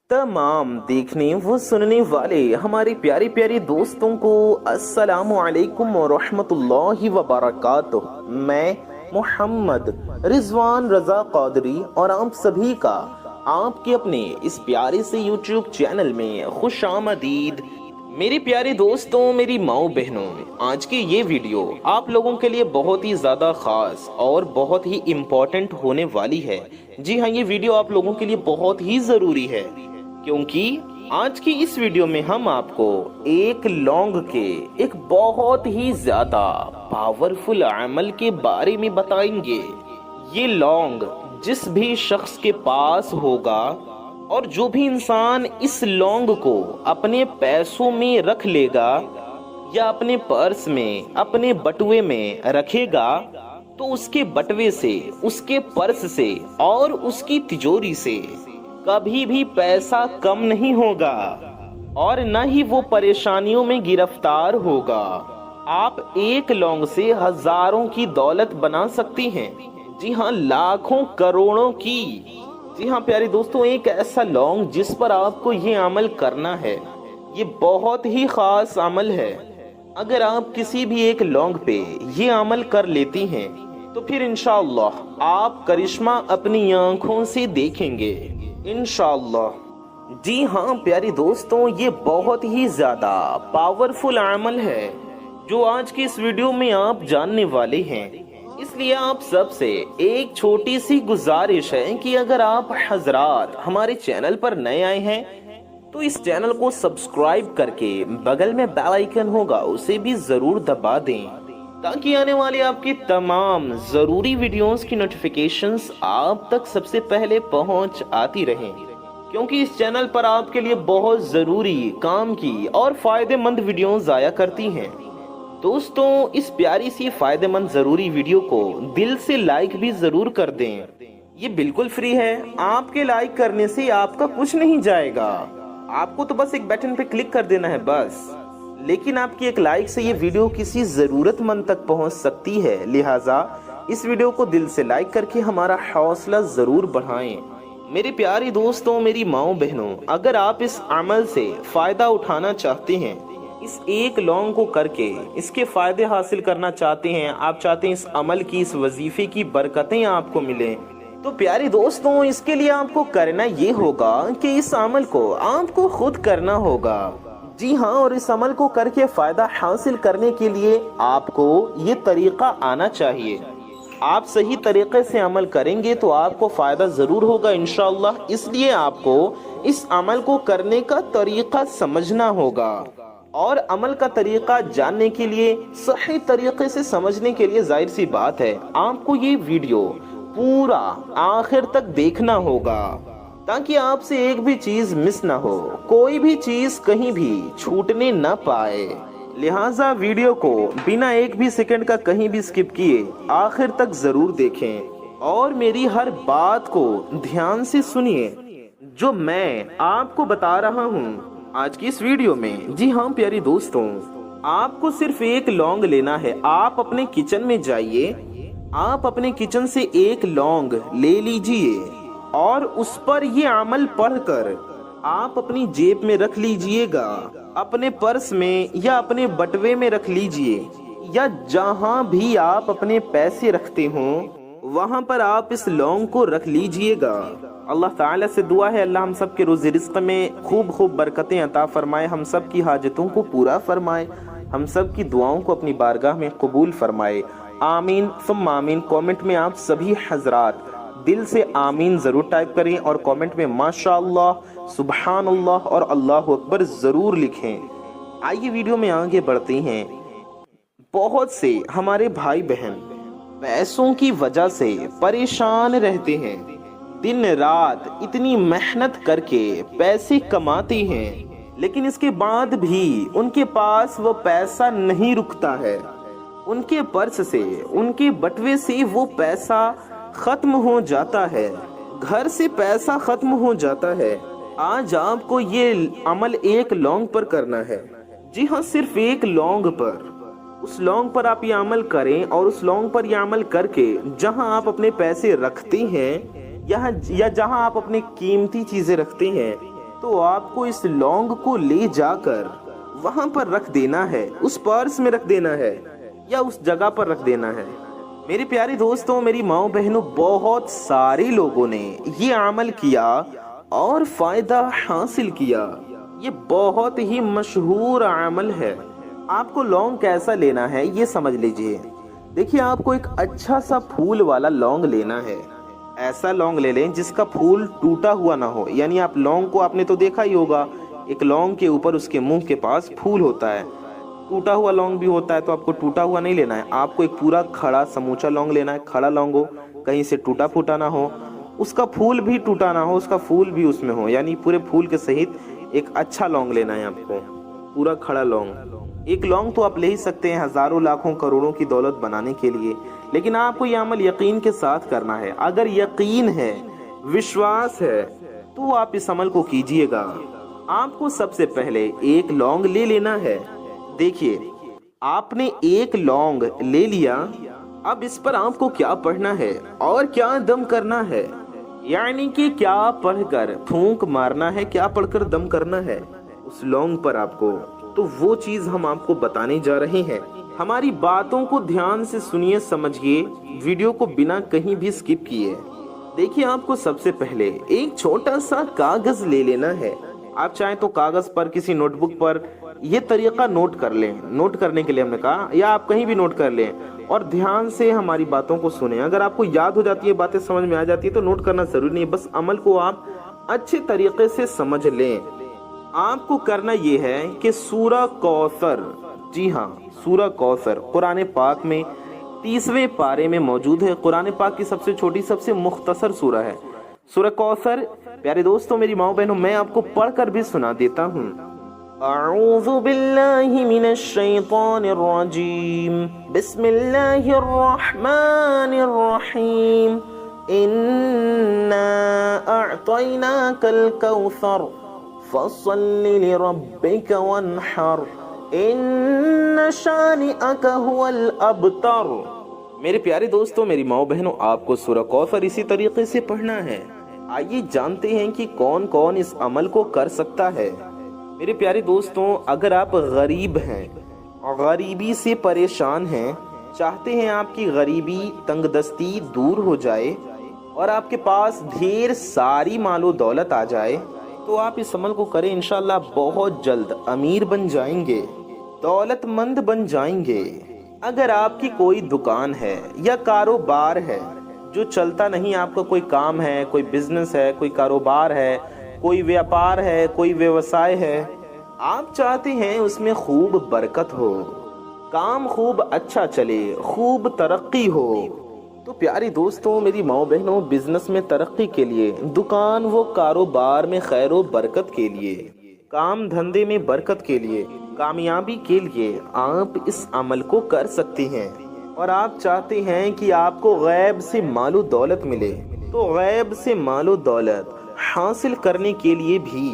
तमाम देखने व सुनने वाले हमारे प्यारे प्यारे दोस्तों को अस्सलामु अलैकुम व रहमतुल्लाहि व बरकातुहू। मैं मोहम्मद रिजवान रजा कादरी और आप सभी का आपके अपने इस प्यारे से YouTube चैनल में खुश आमदीद। मेरे प्यारे दोस्तों, मेरी माओ बहनों, आज की ये वीडियो आप लोगों के लिए बहुत ही ज़्यादा ख़ास और बहुत ही इम्पोर्टेंट होने वाली है। जी हाँ, ये वीडियो आप लोगों के लिए बहुत ही ज़रूरी है, क्योंकि आज की इस वीडियो में हम आपको एक लौंग के एक बहुत ही ज़्यादा पावरफुल अमल के बारे में बताएंगे। ये लौंग जिस भी शख्स के पास होगा और जो भी इंसान इस लौंग को अपने पैसों में रख लेगा या अपने पर्स में, अपने बटुए में रखेगा, तो उसके बटुए से, उसके पर्स से और उसकी तिजोरी से कभी भी पैसा कम नहीं होगा और न ही वो परेशानियों में गिरफ्तार होगा। आप एक लौंग से हजारों की दौलत बना सकती हैं। जी हाँ, लाखों करोड़ों की। जी हाँ प्यारे दोस्तों, एक ऐसा लौंग जिस पर आपको ये अमल करना है। ये बहुत ही खास अमल है। अगर आप किसी भी एक लौंग पे ये अमल कर लेती हैं तो फिर इंशाअल्लाह आप करिश्मा अपनी आंखों से देखेंगे, इंशाअल्लाह। जी हाँ प्यारे दोस्तों, ये बहुत ही ज्यादा पावरफुल अमल है जो आज की इस वीडियो में आप जानने वाले हैं। इसलिए आप सबसे एक छोटी सी गुजारिश है कि अगर आप हजरात हमारे चैनल पर नए आए हैं तो इस चैनल को सब्सक्राइब करके बगल में बेल आइकन होगा, उसे भी जरूर दबा दें ताकि आने वाली आपकी तमाम जरूरी वीडियोस की नोटिफिकेशंस आप तक सबसे पहले पहुंच आती रहें, क्योंकि इस चैनल पर आपके लिए बहुत जरूरी काम की और फायदेमंद वीडियोस आया करती हैं। दोस्तों, इस प्यारी सी फायदेमंद जरूरी वीडियो को दिल से लाइक भी जरूर कर दें। ये बिल्कुल फ्री है। आपके लाइक करने से आपका कुछ नहीं जाएगा, आपको तो बस एक बटन पे क्लिक कर देना है बस। लेकिन आपकी एक लाइक से ये वीडियो किसी जरूरतमंद तक पहुंच सकती है, लिहाजा इस वीडियो को दिल से लाइक करके हमारा हौसला जरूर बढ़ाएं। मेरे प्यारे दोस्तों, मेरी माओ बहनों, अगर आप इस अमल से फायदा उठाना चाहते हैं, इस एक लौंग को करके इसके फायदे हासिल करना चाहते हैं, आप चाहते हैं इस अमल की, इस वजीफे की बरकतें आपको मिलें, तो प्यारे दोस्तों इसके लिए आपको करना ये होगा कि इस अमल को आपको खुद करना होगा। जी हाँ, और इस अमल को करके फायदा हासिल करने के लिए आपको ये तरीका आना चाहिए। आप सही तरीके से अमल करेंगे तो आपको फायदा जरूर होगा इंशाअल्लाह। इसलिए आपको इस अमल को करने का तरीका समझना होगा और अमल का तरीका जानने के लिए, सही तरीके से समझने के लिए जाहिर सी बात है आपको ये वीडियो पूरा आखिर तक देखना होगा ताकि आपसे एक भी चीज मिस ना हो, कोई भी चीज कहीं भी छूटने ना पाए। लिहाजा वीडियो को बिना एक भी सेकंड का कहीं भी स्किप किए आखिर तक जरूर देखें और मेरी हर बात को ध्यान से सुनिए जो मैं आपको बता रहा हूँ आज की इस वीडियो में। जी हाँ प्यारी दोस्तों, आपको सिर्फ एक लौंग लेना है। आप अपने किचन में जाइए, आप अपने किचन से एक लौंग ले लीजिए और उस पर ये अमल पढ़कर आप अपनी जेब में रख लीजिएगा, अपने पर्स में या अपने बटुए में रख लीजिए, या जहाँ भी आप अपने पैसे रखते हो वहाँ पर आप इस लौंग को रख लीजिएगा। अल्लाह ताला से दुआ है, अल्लाह हम सब के रोज़ी रिज़्क़ में खूब खूब बरकतें अता फरमाए, हम सब की हाजतों को पूरा फरमाए, हम सब की दुआओं को अपनी बारगाह में कबूल फरमाए। आमीन सुम्मा आमीन। कमेंट में आप सभी हजरात दिल से आमीन ज़रूर टाइप करें और कमेंट में माशाअल्लाह, सुबहानअल्लाह और अल्लाहु अकबर ज़रूर लिखें। आइए वीडियो में आगे बढ़ते हैं। बहुत से हमारे भाई बहन पैसों की वजह से परेशान रहते हैं, दिन रात इतनी मेहनत करके पैसे कमाते हैं, लेकिन इसके बाद भी उनके पास वो पैसा नहीं रुकता है। उनके पर्स से, उनके बटुए से वो पैसा खत्म हो जाता है, घर से पैसा खत्म हो जाता है। आज आपको ये अमल एक लौंग पर करना है। जी हाँ, सिर्फ एक लौंग पर। उस लौंग पर आप ये अमल करें और उस लौंग पर ये अमल करके जहां आप अपने पैसे रखते हैं या जहां आप अपनी कीमती चीजें रखते हैं, تو آپ کو اس لونگ کو لے جا کر وہاں پر رکھ دینا ہے، اس پرس میں رکھ دینا ہے یا اس جگہ پر رکھ دینا ہے۔ میرے پیارے دوستوں، میری ماں بہنوں، بہت سارے لوگوں نے یہ عمل کیا اور فائدہ حاصل کیا۔ یہ بہت ہی مشہور عمل ہے۔ آپ کو لونگ کیسا لینا ہے یہ سمجھ لیجئے۔ دیکھیے، آپ کو ایک اچھا سا پھول والا لونگ لینا ہے۔ ایسا لونگ لے لیں جس کا پھول ٹوٹا ہوا نہ ہو، یعنی آپ لونگ کو آپ نے تو دیکھا ہی ہوگا، ایک لونگ کے اوپر اس کے منہ کے پاس پھول ہوتا ہے۔ ٹوٹا ہوا لونگ بھی ہوتا ہے، تو آپ کو ٹوٹا ہوا نہیں لینا ہے، آپ کو ایک پورا کھڑا سموچا لونگ لینا ہے۔ کھڑا لونگ ہو، کہیں سے ٹوٹا پھوٹا نہ ہو، اس کا پھول بھی ٹوٹا نہ ہو، اس کا پھول بھی اس میں ہو، یعنی پورے پھول کے سہیت ایک اچھا لونگ لینا ہے آپ کو، پورا کھڑا لونگ۔ ایک لونگ تو آپ لے ہی سکتے ہیں ہزاروں لاکھوں کروڑوں کی دولت بنانے کے لیے، لیکن آپ کو یہ عمل یقین کے ساتھ کرنا ہے۔ اگر یقین ہے، وشواس ہے، تو آپ اس عمل کو کیجئے گا۔ آپ کو سب سے پہلے ایک لونگ لے لینا ہے۔ دیکھیے، آپ نے ایک لونگ لے لیا، اب اس پر آپ کو کیا پڑھنا ہے اور کیا دم کرنا ہے، یعنی کہ کیا پڑھ کر پھونک مارنا ہے، کیا پڑھ کر دم کرنا ہے اس لونگ پر آپ کو، تو وہ چیز ہم آپ کو بتانے جا رہے ہیں۔ ہماری باتوں کو دھیان سے سنیے، سمجھیے، ویڈیو کو بنا کہیں بھی سکپ کیے۔ دیکھیے، آپ کو سب سے پہلے ایک چھوٹا سا کاغذ لے لینا ہے۔ آپ چاہیں تو کاغذ پر، کسی نوٹ بک پر یہ طریقہ نوٹ کر لیں، نوٹ کرنے کے لیے ہم نے کہا، یا آپ کہیں بھی نوٹ کر لیں اور دھیان سے ہماری باتوں کو سنیں۔ اگر آپ کو یاد ہو جاتی ہے، باتیں سمجھ میں آ جاتی ہے، تو نوٹ کرنا ضروری نہیں، بس عمل کو آپ اچھے طریقے سے سمجھ لیں۔ آپ کو کرنا یہ ہے کہ سورہ کوثر، جی ہاں، سورہ کوثر قرآن پاک میں 30ویں پارے میں موجود ہے۔ قرآن پاک کی سب سے چھوٹی، سب سے مختصر سورہ ہے سورہ کوثر۔ پیارے دوستوں، میری ماں بہنوں، میں آپ کو پڑھ کر بھی سنا دیتا ہوں۔ اعوذ باللہ من الشیطان الرجیم، بسم اللہ الرحمن الرحیم، انا اعطیناک الکوثر فصل لربک وانحر ان شانئک هو الابتر۔ میرے پیارے دوستوں، میری ماں بہنوں، آپ کو سورہ کوثر اسی طریقے سے پڑھنا ہے۔ آئیے جانتے ہیں کہ کون کون اس عمل کو کر سکتا ہے۔ میرے پیارے دوستوں، اگر آپ غریب ہیں، غریبی سے پریشان ہیں، چاہتے ہیں آپ کی غریبی، تنگ دستی دور ہو جائے اور آپ کے پاس ڈھیر ساری مال و دولت آ جائے، تو آپ اس عمل کو کریں، انشاءاللہ بہت جلد امیر بن جائیں گے، دولت مند بن جائیں گے۔ اگر آپ کی کوئی دکان ہے یا کاروبار ہے جو چلتا نہیں، آپ کا کوئی کام ہے، کوئی بزنس ہے، کوئی کاروبار ہے، کوئی ویاپار ہے، کوئی ویوسائے ہے، آپ چاہتے ہیں اس میں خوب برکت ہو، کام خوب اچھا چلے، خوب ترقی ہو، تو پیاری دوستوں، میری ماں بہنوں، بزنس میں ترقی کے لیے، دکان و کاروبار میں خیر و برکت کے لیے، کام دھندے میں برکت کے لیے، کامیابی کے لیے آپ اس عمل کو کر سکتے ہیں۔ اور آپ چاہتے ہیں کہ آپ کو غیب سے مال و دولت ملے، تو غیب سے مال و دولت حاصل کرنے کے لیے بھی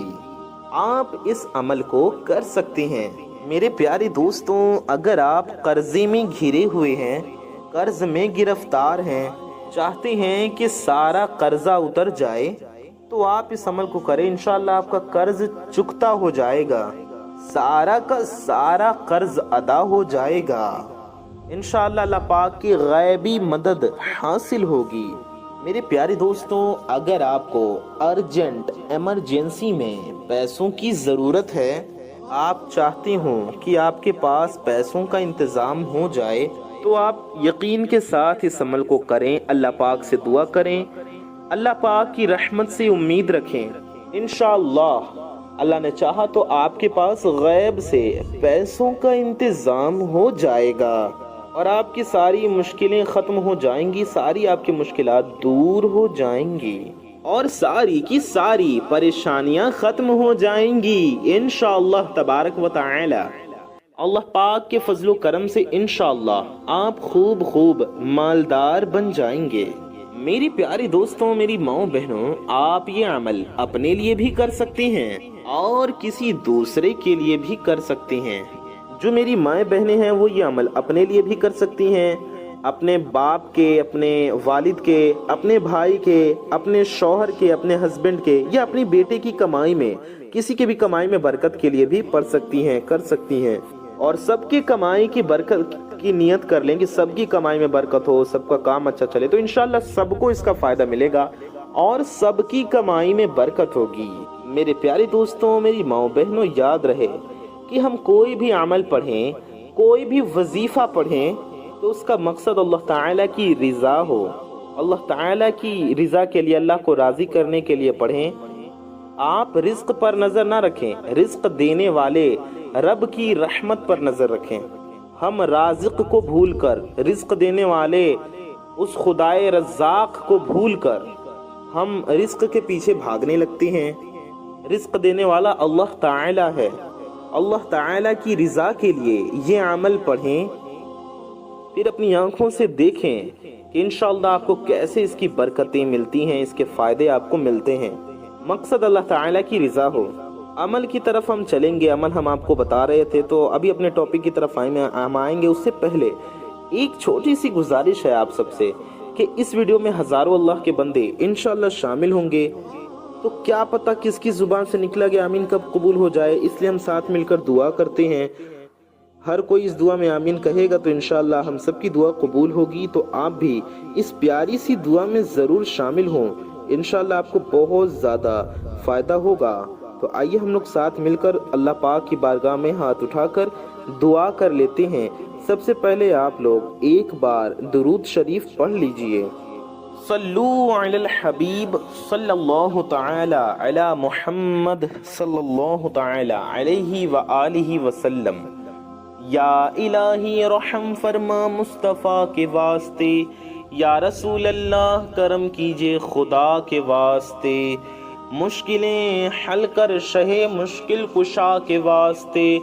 آپ اس عمل کو کر سکتے ہیں۔ میرے پیارے دوستوں، اگر آپ قرضے میں گھرے ہوئے ہیں، قرض میں گرفتار ہیں، چاہتے ہیں کہ سارا قرضہ اتر جائے، تو آپ اس عمل کو کریں، انشاءاللہ آپ کا قرض چکتا ہو جائے گا، سارا کا سارا قرض ادا ہو جائے گا، انشاءاللہ اللہ پاک کی غیبی مدد حاصل ہوگی۔ میرے پیارے دوستوں، اگر آپ کو ارجنٹ ایمرجنسی میں پیسوں کی ضرورت ہے، آپ چاہتے ہوں کہ آپ کے پاس پیسوں کا انتظام ہو جائے، تو آپ یقین کے ساتھ اس عمل کو کریں، اللہ پاک سے دعا کریں، اللہ پاک کی رحمت سے امید رکھیں، انشاءاللہ اللہ نے چاہا تو آپ کے پاس غیب سے پیسوں کا انتظام ہو جائے گا اور آپ کی ساری مشکلیں ختم ہو جائیں گی، ساری آپ کی مشکلات دور ہو جائیں گی اور ساری کی ساری پریشانیاں ختم ہو جائیں گی انشاءاللہ تبارک و تعالی۔ اللہ پاک کے فضل و کرم سے انشاءاللہ آپ خوب مالدار بن جائیں گے۔ میری پیاری دوستوں، میری ماں بہنوں، آپ یہ عمل اپنے لیے بھی کر سکتے ہیں اور کسی دوسرے کے لیے بھی کر سکتے ہیں۔ جو میری مائیں بہنیں ہیں وہ یہ عمل اپنے لیے بھی کر سکتی ہیں، اپنے باپ کے، اپنے والد کے، اپنے بھائی کے، اپنے شوہر کے، اپنے ہسبینڈ کے یا اپنی بیٹے کی کمائی میں، کسی کی بھی کمائی میں برکت کے لیے بھی پڑھ سکتی ہیں، کر سکتی ہیں۔ اور سب کی کمائی کی برکت کی نیت کر لیں کہ سب کی کمائی میں برکت ہو، سب کا کام اچھا چلے، تو انشاءاللہ سب کو اس کا فائدہ ملے گا اور سب کی کمائی میں برکت ہوگی۔ میرے پیارے دوستوں، میری ماؤں بہنوں، یاد رہے کہ ہم کوئی بھی عمل پڑھیں، کوئی بھی وظیفہ پڑھیں تو اس کا مقصد اللہ تعالیٰ کی رضا ہو، اللہ تعالیٰ کی رضا کے لیے، اللہ کو راضی کرنے کے لیے پڑھیں۔ آپ رزق پر نظر نہ رکھیں، رزق دینے والے رب کی رحمت پر نظر رکھیں۔ ہم رازق کو بھول کر، رزق دینے والے اس خدائے رزاق کو بھول کر ہم رزق کے پیچھے بھاگنے لگتے ہیں۔ رزق دینے والا اللہ تعالی ہے۔ اللہ تعالی کی رضا کے لیے یہ عمل پڑھیں، پھر اپنی آنکھوں سے دیکھیں کہ انشاءاللہ آپ کو کیسے اس کی برکتیں ملتی ہیں، اس کے فائدے آپ کو ملتے ہیں۔ مقصد اللہ تعالی کی رضا ہو۔ عمل کی طرف ہم چلیں گے، عمل ہم آپ کو بتا رہے تھے، تو ابھی اپنے ٹاپک کی طرف ہم آئیں گے۔ اس سے پہلے ایک چھوٹی سی گزارش ہے آپ سب سے کہ اس ویڈیو میں ہزاروں اللہ کے بندے انشاءاللہ شامل ہوں گے، تو کیا پتہ کس کی زبان سے نکلا گیا آمین کب قبول ہو جائے، اس لیے ہم ساتھ مل کر دعا کرتے ہیں۔ ہر کوئی اس دعا میں آمین کہے گا تو انشاءاللہ ہم سب کی دعا قبول ہوگی، تو آپ بھی اس پیاری سی دعا میں ضرور شامل ہوں، انشاءاللہ آپ کو بہت زیادہ فائدہ ہوگا۔ تو آئیے ہم لوگ ساتھ مل کر اللہ پاک کی بارگاہ میں ہاتھ اٹھا کر دعا کر لیتے ہیں۔ سب سے پہلے آپ لوگ ایک بار درود شریف پڑھ لیجئے۔ صلو علی الحبیب صلی اللہ تعالی علی محمد صلی اللہ تعالی علیہ وآلہ وسلم۔ یا الہی رحم فرما مصطفیٰ کے واسطے، یا رسول اللہ کرم کیجئے خدا کے واسطے، مشکلیں حل کر شہ مشکل کشا کے واسطے،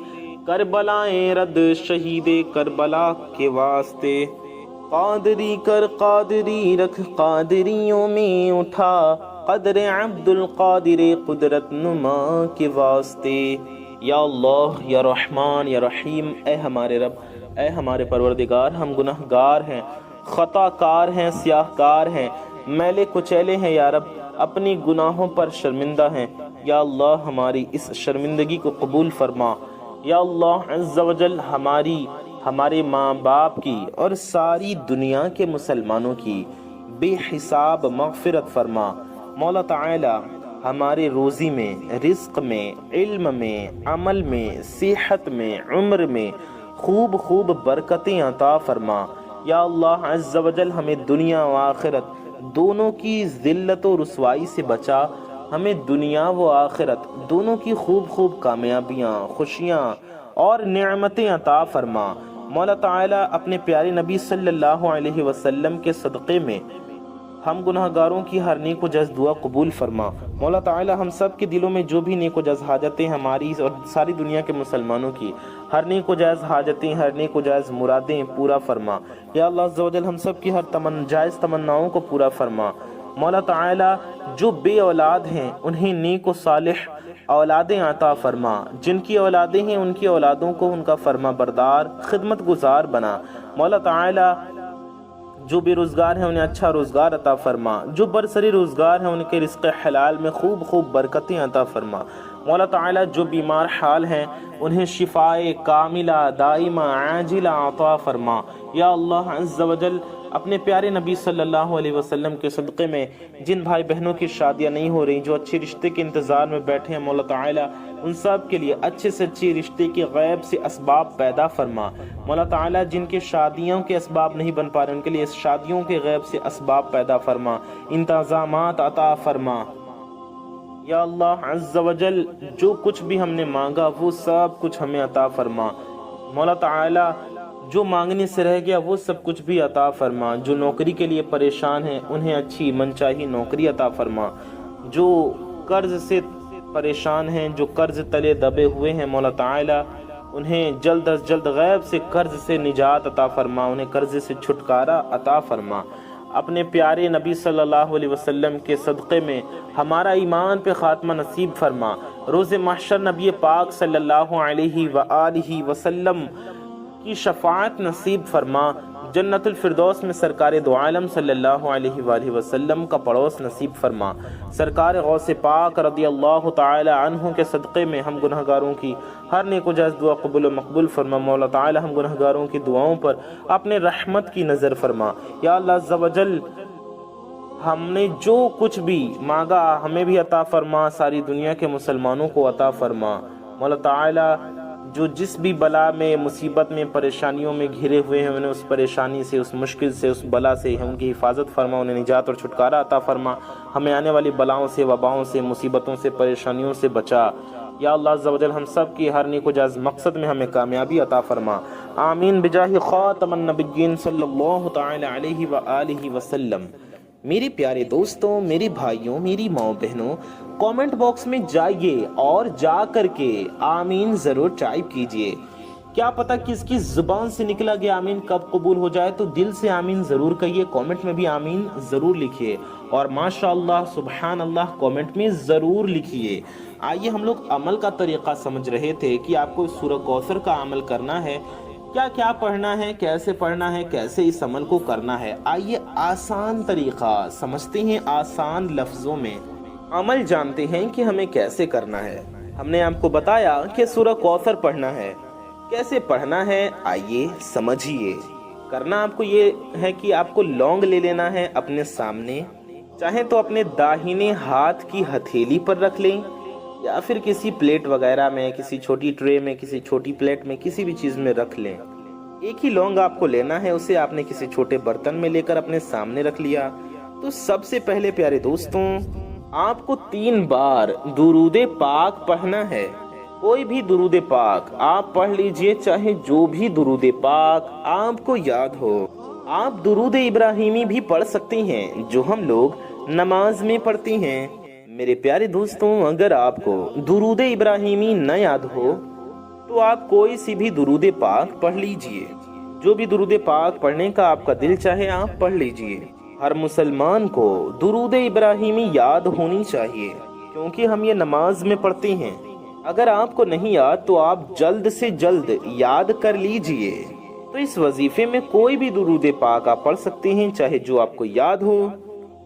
کربلائیں رد شہید کربلا کے واسطے، قادری کر قادری رکھ قادریوں میں اٹھا، قدر عبد القادر قدرت نما کے واسطے۔ یا اللہ، یا رحمان، یا رحیم، اے ہمارے رب، اے ہمارے پروردگار، ہم گناہ گار ہیں، خطا کار ہیں، سیاہ کار ہیں، میلے کچیلے ہیں، یا رب اپنی گناہوں پر شرمندہ ہیں۔ یا اللہ ہماری اس شرمندگی کو قبول فرما۔ یا اللہ عز و جل ہمارے ماں باپ کی اور ساری دنیا کے مسلمانوں کی بے حساب مغفرت فرما۔ مولا تعالی ہمارے روزی میں، رزق میں، علم میں، عمل میں، صحت میں، عمر میں خوب برکتیں عطا فرما۔ یا اللہ عز و جل ہمیں دنیا و آخرت دونوں کی ذلت و رسوائی سے بچا، ہمیں دنیا و آخرت دونوں کی خوب کامیابیاں، خوشیاں اور نعمتیں عطا فرما۔ مولا تعالی اپنے پیارے نبی صلی اللہ علیہ وسلم کے صدقے میں ہم گناہ گاروں کی ہر نیک و جائز دعا قبول فرما۔ مولا تعالی ہم سب کے دلوں میں جو بھی نیک و جائز حاجتیں ہماری اور ساری دنیا کے مسلمانوں کی ہر نیک و جائز حاجتیں، ہر نیک و جائز مرادیں پورا فرما۔ یا اللہ عز و جل ہم سب کی ہر جائز تمناؤں کو پورا فرما۔ مولا تعالی جو بے اولاد ہیں انہیں نیک و صالح اولادیں عطا فرما، جن کی اولادیں ہیں ان کی اولادوں کو ان کا فرما بردار خدمت گزار بنا۔ مولا تعالی جو بے روزگار ہیں انہیں اچھا روزگار عطا فرما، جو برسری روزگار ہیں ان کے رزق حلال میں خوب برکتیں عطا فرما۔ مولا تعالی جو بیمار حال ہیں انہیں شفائے کاملہ دائمہ عاجلہ عطا فرما۔ یا اللہ عز و جل اپنے پیارے نبی صلی اللہ علیہ وسلم کے صدقے میں جن بھائی بہنوں کی شادیاں نہیں ہو رہی، جو اچھے رشتے کے انتظار میں بیٹھے ہیں، مولا تعالی ان سب کے لیے اچھے سے اچھے رشتے کے غیب سے اسباب پیدا فرما۔ مولا تعالی جن کے شادیوں کے اسباب نہیں بن پا رہے ان کے لیے شادیوں کے غیب سے اسباب پیدا فرما، انتظامات عطا فرما۔ یا اللہ عز و جل جو کچھ بھی ہم نے مانگا وہ سب کچھ ہمیں عطا فرما۔ مولا تعالی جو مانگنے سے رہ گیا وہ سب کچھ بھی عطا فرما۔ جو نوکری کے لیے پریشان ہیں انہیں اچھی منچاہی نوکری عطا فرما۔ جو قرض سے پریشان ہیں، جو قرض تلے دبے ہوئے ہیں، مولا تعالی انہیں جلد از جلد غیب سے قرض سے نجات عطا فرما، انہیں قرض سے چھٹکارا عطا فرما۔ اپنے پیارے نبی صلی اللہ علیہ وسلم کے صدقے میں ہمارا ایمان پہ خاتمہ نصیب فرما۔ روز محشر نبی پاک صلی اللہ علیہ وآلہ وسلم کی شفاعت نصیب فرما۔ जन्नत الفردوس में सरकार दो आलम सल्लल्लाहु अलैहि वसल्लम का पड़ोस नसीब फरमा। सरकार गौस पाक रदी अल्लाह ताला अन्हु के सदक़े में हम गुनहगारों की हर नेक जायज़ दुआ कबूल व मकबूल फरमा। मौला ताला हम गुनहगारों की दुआओं पर अपने रहमत की नज़र फरमा। या अल्लाह अज़्ज़ व जल, हमने जो कुछ भी मांगा हमें भी अता फरमा, सारी दुनिया के मुसलमानों को अता फरमा। मौला ताला जो जिस भी बला में, मुसीबत में, परेशानियों में घिरे हुए हैं, उन्हें उस परेशानी से, उस मुश्किल से, उस बला से उनकी हिफाजत फरमा, उन्हें निजात और छुटकारा अता फरमा। हमें आने वाली बलाओं से, वबाओं से, मुसीबतों से, परेशानियों से बचा। या अल्लाह अज़्ज़ व जल, हम सब की हर नेक जायज़ मकसद में हमें कामयाबी अता फरमा। आमीन बिजाहि खातमन नबिय्यीन सल्लल्लाहु तआला अलैहि व आलिहि वसल्लम। मेरे प्यारे दोस्तों, मेरे भाइयों, मेरी माओ बहनों, कमेंट बॉक्स में जाइए और जा करके आमीन ज़रूर टाइप कीजिए। क्या पता किसकी ज़ुबान से निकला गया आमीन कब कबूल हो जाए, तो दिल से आमीन ज़रूर कहिए, कमेंट में भी आमीन ज़रूर लिखिए और माशाअल्लाह सुबहान अल्लाह कमेंट में ज़रूर लिखिए। आइए, हम लोग अमल का तरीक़ा समझ रहे थे कि आपको सूरह कौसर का अमल करना है, क्या क्या पढ़ना है, कैसे पढ़ना है, कैसे इस अमल को करना है। आइए आसान तरीक़ा समझते हैं, आसान लफ्ज़ों में अमल जानते हैं कि हमें कैसे करना है। हमने आपको बताया कि सूरह कौसर पढ़ना है, कैसे पढ़ना है, आइए समझिए। करना आपको ये है कि आपको लौंग ले लेना है अपने सामने, चाहे तो अपने दाहिने हाथ की हथेली पर रख लें या फिर किसी प्लेट वगैरह में, किसी छोटी ट्रे में, किसी छोटी प्लेट में, किसी भी चीज़ में रख लें। एक ही लौंग आपको लेना है, उसे आपने किसी छोटे बर्तन में लेकर अपने सामने रख लिया। तो सबसे पहले प्यारे दोस्तों, आपको 3 बार दुरूदे पाक पढ़ना है। कोई भी दुरूदे पाक आप पढ़ लीजिए, चाहे जो भी दुरूदे पाक आपको याद हो। आप दुरूद इब्राहिमी भी पढ़ सकते हैं, जो हम लोग नमाज में पढ़ते हैं। मेरे प्यारे दोस्तों, अगर आपको दुरूद इब्राहिमी न याद हो तो आप कोई सी भी दुरूद पाक पढ़ लीजिए। जो भी दुरूद पाक पढ़ने का आपका दिल चाहे आप पढ़ लीजिए। हर मुसलमान को दुरूद इब्राहिमी याद होनी चाहिए, क्योंकि हम ये नमाज में पढ़ते हैं। अगर आपको नहीं याद तो आप जल्द से जल्द याद कर लीजिए। तो इस वजीफे में कोई भी दुरूद पाक आप पढ़ सकते हैं, चाहे जो आपको याद हो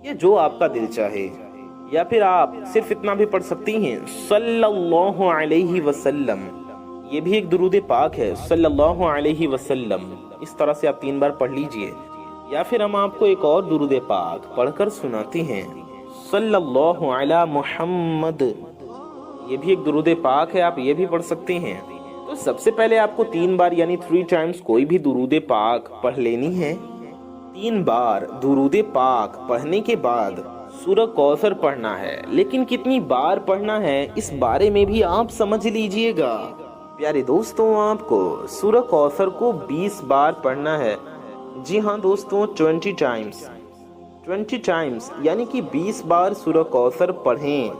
या जो आपका दिल चाहे, या फिर आप सिर्फ इतना भी पढ़ सकती हैं सल्लल्लाहु अलैहि वसल्लम। ये भी एक दुरूद पाक है, सल्लल्लाहु अलैहि वसल्लम। इस तरह से आप 3 बार पढ़ लीजिए। या फिर हम आपको एक और दुरूद पाक पढ़कर सुनाते हैं, सल्लल्लाहु अला मुहम्मद। ये भी एक दुरूद पाक है, आप ये भी पढ़ सकते हैं। तो सबसे पहले आपको 3 बार यानी 3 टाइम्स कोई भी दुरूद पाक पढ़ लेनी है। 3 बार दुरूद पाक पढ़ने के बाद सूरह कौसर पढ़ना है, लेकिन कितनी बार पढ़ना है इस बारे में भी आप समझ लीजिएगा। प्यारे दोस्तों, आपको सूरह कौसर को 20 बार पढ़ना है। जी हाँ दोस्तों, 20 टाइम्स यानी कि 20 बार सूरह कौसर पढ़ें।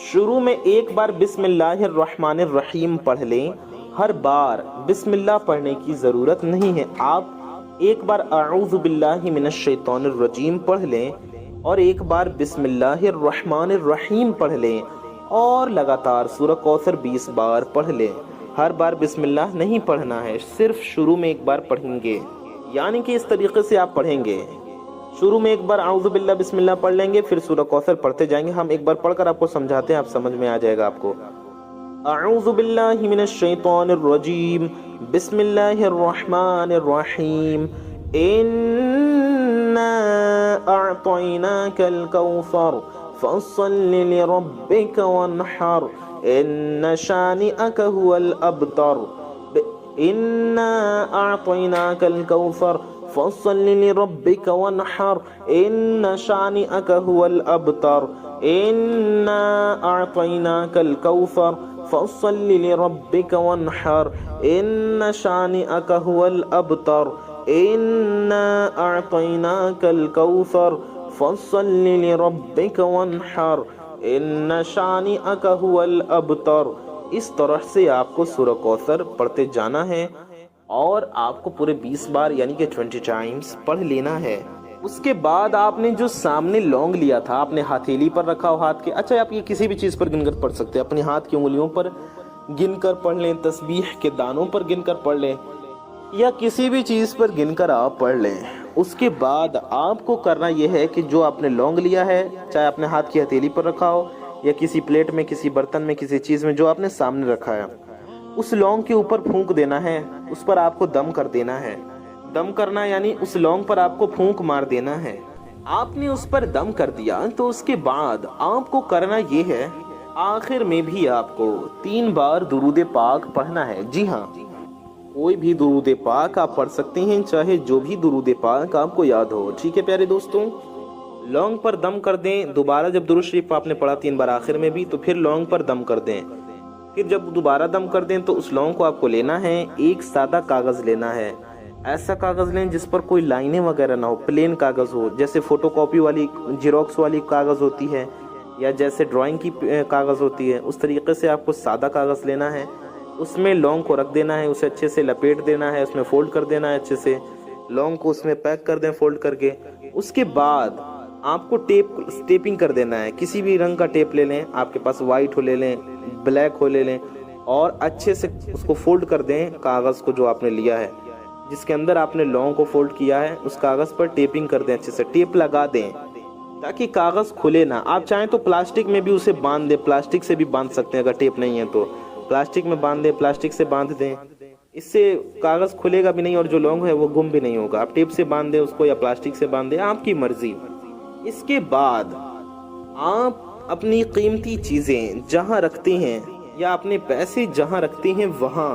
शुरू में एक बार बिस्मिल्लाहिर्रहमानिर्रहीम पढ़ लें। हर बार बिस्मिल्लाह पढ़ने की ज़रूरत नहीं है। आप एक बार अऊज़ु बिल्लाहि मिनश शैतानिर रजीम पढ़ लें और एक बार बिस्मिल्लाहिर्रहमानिर्रहीम पढ़ लें और लगातार सूरह कौसर 20 बार पढ़ लें। हर बार बिस्मिल्लाह नहीं पढ़ना है, सिर्फ शुरू में एक बार पढ़ेंगे। यानी कि इस तरीके से आप पढ़ेंगे, शुरू में एक बार आऊज़ु बिल्लाह बिस्मिल्लाह पढ़ लेंगे, फिर सूरह कौसर पढ़ते जाएंगे। हम एक बार पढ़कर आपको समझाते हैं, आप समझ में आ जाएगा आपको। अऊज़ु बिल्लाहि मिनश शैतानिर रजीम, बिस्मिल्लाहिर रहमानिर रहीम, इन्ना अअतैनाकल कौसर फसल्लि लिरब्बिका वन्हर, इन्न शानिअक हुवल अबतर। इन्ना अअतैनाकल कौसर फसल्लि लिरब्बिका वन्हर, इन्न शानिअक हुवल अबतर। इन्ना अअतैनाकल कौसर फसल्लि लिरब्बिका वन्हर, इन्न शानिअक हुवल अबतर। इन्ना अअतैनाकल कौसर फसल्लि लिरब्बिका वन्हर, इन्न शानिअक हुवल अबतर। इस तरह से आपको सूरह कौसर पढ़ते जाना है और आपको पूरे 20 बार यानी कि 20 टाइम्स पढ़ लेना है। उसके बाद आपने जो सामने लौंग लिया था, आपने हथेली पर रखा हो हाथ के, अच्छा आप ये किसी भी चीज़ पर गिनकर पढ़ सकते हैं। अपने हाथ की उंगलियों पर गिनकर पढ़ लें, तस्बीह के दानों पर गिनकर पढ़ लें, या किसी भी चीज़ पर गिनकर आप पढ़ लें। उसके बाद आपको करना यह है कि जो आपने लौंग लिया है, चाहे अपने हाथ की हथेली पर रखा हो या किसी प्लेट में, किसी बर्तन में, किसी चीज़ में जो आपने सामने रखा है, उस लौंग के ऊपर फूंक देना है। उस पर आपको दम कर देना है। दम करना यानी उस लौंग पर आपको फूंक मार देना है। आपने उस पर दम कर दिया तो उसके बाद आपको करना ये है, आखिर में भी आपको 3 बार दुरूद पाक पढ़ना है। जी हाँ, कोई भी दुरूद पाक आप पढ़ सकते हैं, चाहे जो भी दुरूद पाक आपको याद हो। ठीक है प्यारे दोस्तों, लौंग पर दम कर दें। दोबारा जब दुरूद शरीफ आपने पढ़ा 3 बार आखिर में भी, तो फिर लौंग पर दम कर दें। फिर जब दोबारा दम कर दें तो उस लौंग को आपको लेना है, एक सादा कागज़ लेना है। ऐसा कागज़ लें जिस पर कोई लाइनें वगैरह ना हो, प्लेन कागज़ हो, जैसे फ़ोटोकॉपी वाली, जेरोक्स वाली कागज़ होती है या जैसे ड्राइंग की कागज़ होती है, उस तरीके से आपको सादा कागज़ लेना है। उसमें लौंग को रख देना है, उसे अच्छे से लपेट देना है, उसमें फ़ोल्ड कर देना है अच्छे से। लौंग को उसमें पैक कर दें फ़ोल्ड करके। उसके बाद आपको टेपिंग कर देना है। किसी भी रंग का टेप ले लें, आपके पास वाइट हो ले लें, ब्लैक हो ले लें, और अच्छे से उसको फोल्ड कर दें कागज़ को जो आपने लिया है, जिसके अंदर आपने लौंग को फोल्ड किया है, उस कागज़ पर टेपिंग कर दें, अच्छे से टेप लगा दें ताकि कागज़ खुले ना। आप चाहें तो प्लास्टिक में भी उसे बांध दें, प्लास्टिक से भी बांध सकते हैं। अगर टेप नहीं है तो प्लास्टिक में बांध दें, प्लास्टिक से बांध दें, इससे कागज़ खुलेगा भी नहीं और जो लौंग है वो गुम भी नहीं होगा। आप टेप से बांध दें उसको या प्लास्टिक से बांध दें, आपकी मर्जी। इसके बाद आप अपनी कीमती चीज़ें जहाँ रखते हैं या अपने पैसे जहाँ रखते हैं वहाँ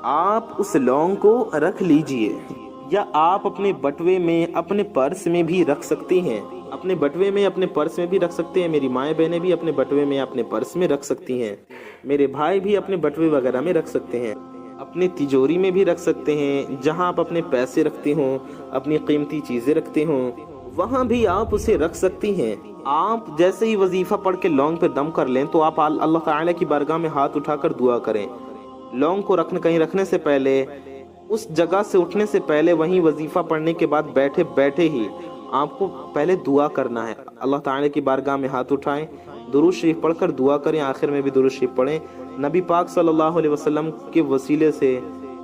आप उस लौंग को रख लीजिए, या आप अपने बटुए में, अपने पर्स में भी रख सकते हैं। अपने बटुए में, अपने पर्स में भी रख सकते हैं। मेरी माएँ बहनें भी अपने बटुए में, अपने पर्स में रख सकती हैं। मेरे भाई भी अपने बटुए वगैरह में रख सकते हैं। अपनी तिजोरी में भी रख सकते हैं। जहाँ आप अपने पैसे रखते हो, अपनी कीमती चीज़ें रखते हो, वहाँ भी आप उसे रख सकती हैं। आप जैसे ही वजीफ़ा पढ़ के लौंग पे दम कर लें तो आप अल्लाह ताला की बारगाह में हाथ उठाकर दुआ करें। लौंग को कहीं रखने से पहले, उस जगह से उठने से पहले, वहीं वजीफ़ा पढ़ने के बाद बैठे बैठे ही आपको पहले दुआ करना है। अल्लाह ताला की बारगाह में हाथ उठाएं, दुरूद शरीफ पढ़कर दुआ करें। आखिर में भी दुरूद शरीफ पढ़ें। नबी पाक सल्लल्लाहु अलैहि वसल्लम के वसीले से,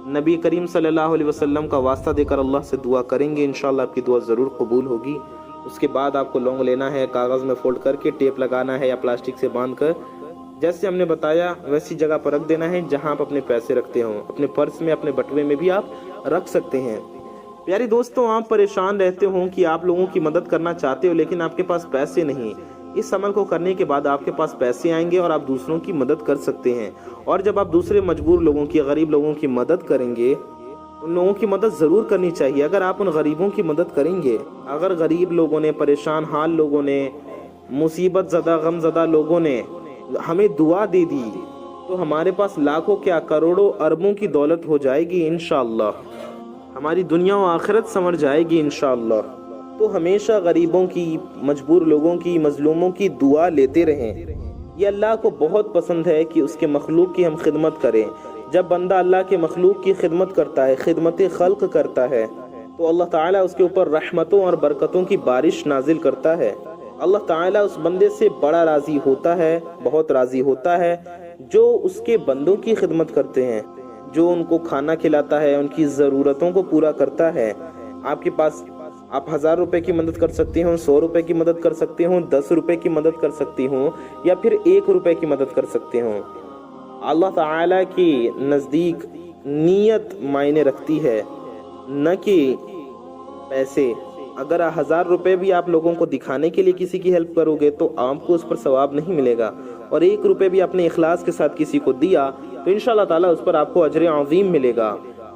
नबी करीम सल्लल्लाहु अलैहि वसल्लम का वास्ता देकर अल्लाह से दुआ करेंगे, इंशाअल्लाह आपकी दुआ ज़रूर कबूल होगी। उसके बाद आपको लौंग लेना है, कागज़ में फोल्ड करके टेप लगाना है या प्लास्टिक से बांध कर, जैसे हमने बताया वैसी जगह पर रख देना है जहां आप अपने पैसे रखते हो। अपने पर्स में, अपने बटुए में भी आप रख सकते हैं। प्यारे दोस्तों, आप परेशान रहते हो कि आप लोगों की मदद करना चाहते हो लेकिन आपके पास पैसे नहीं। इस अमल को करने के बाद आपके पास पैसे आएंगे और आप दूसरों की मदद कर सकते हैं। और जब आप दूसरे मजबूर लोगों की, गरीब लोगों की मदद करेंगे, उन लोगों की मदद ज़रूर करनी चाहिए। अगर आप उन गरीबों की मदद करेंगे, अगर गरीब लोगों ने, परेशान हाल लोगों ने, मुसीबत ज़दा, गम ज़दा लोगों ने हमें दुआ दे दी तो हमारे पास लाखों क्या करोड़ों अरबों की दौलत हो जाएगी इंशाअल्लाह। हमारी दुनिया और आखिरत संवर जाएगी इंशाअल्लाह। तो हमेशा गरीबों की, मजबूर लोगों की, मजलूमों की दुआ लेते रहें। ये अल्लाह को बहुत पसंद है कि उसके मखलूक की हम खिदमत करें। जब बंदा अल्लाह के मखलूक की खिदमत करता है, खिदमत खल्क करता है, तो अल्लाह ताला उसके ऊपर रहमतों और बरकतों की बारिश नाजिल करता है। अल्लाह ताला उस बंदे से बड़ा राज़ी होता है, बहुत राज़ी होता है जो उसके बंदों की खिदमत करते हैं, जो उनको खाना खिलाता है, उनकी ज़रूरतों को पूरा करता है। आपके पास, आप 1000 रुपए की मदद कर सकते हो, 100 रुपए की मदद कर सकते हो, 10 रुपए की मदद कर सकती हो, या फिर 1 रुपए की मदद कर सकते हो। अल्लाह ताला के नज़दीक नीयत मायने रखती है, न कि पैसे। अगर 1000 रुपए भी आप लोगों को दिखाने के लिए किसी की हेल्प करोगे तो आपको उस पर सवाब नहीं मिलेगा, और 1 रुपए भी अपने इखलास के साथ किसी को दिया तो इंशाअल्लाह ताला उस पर आपको अजर अज़ीम मिलेगा।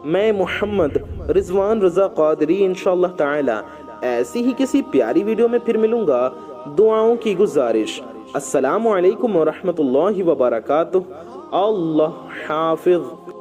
मैं मोहम्मद रिजवान रज़ा क़ादरी इंशाअल्लाह ताला ऐसी ही किसी प्यारी वीडियो में फिर मिलूंगा। दुआओं की गुजारिश। अस्सलामु अलैकुम व रहमतुल्लाहि व बरकातुहू। अल्लाह हाफ़िज़।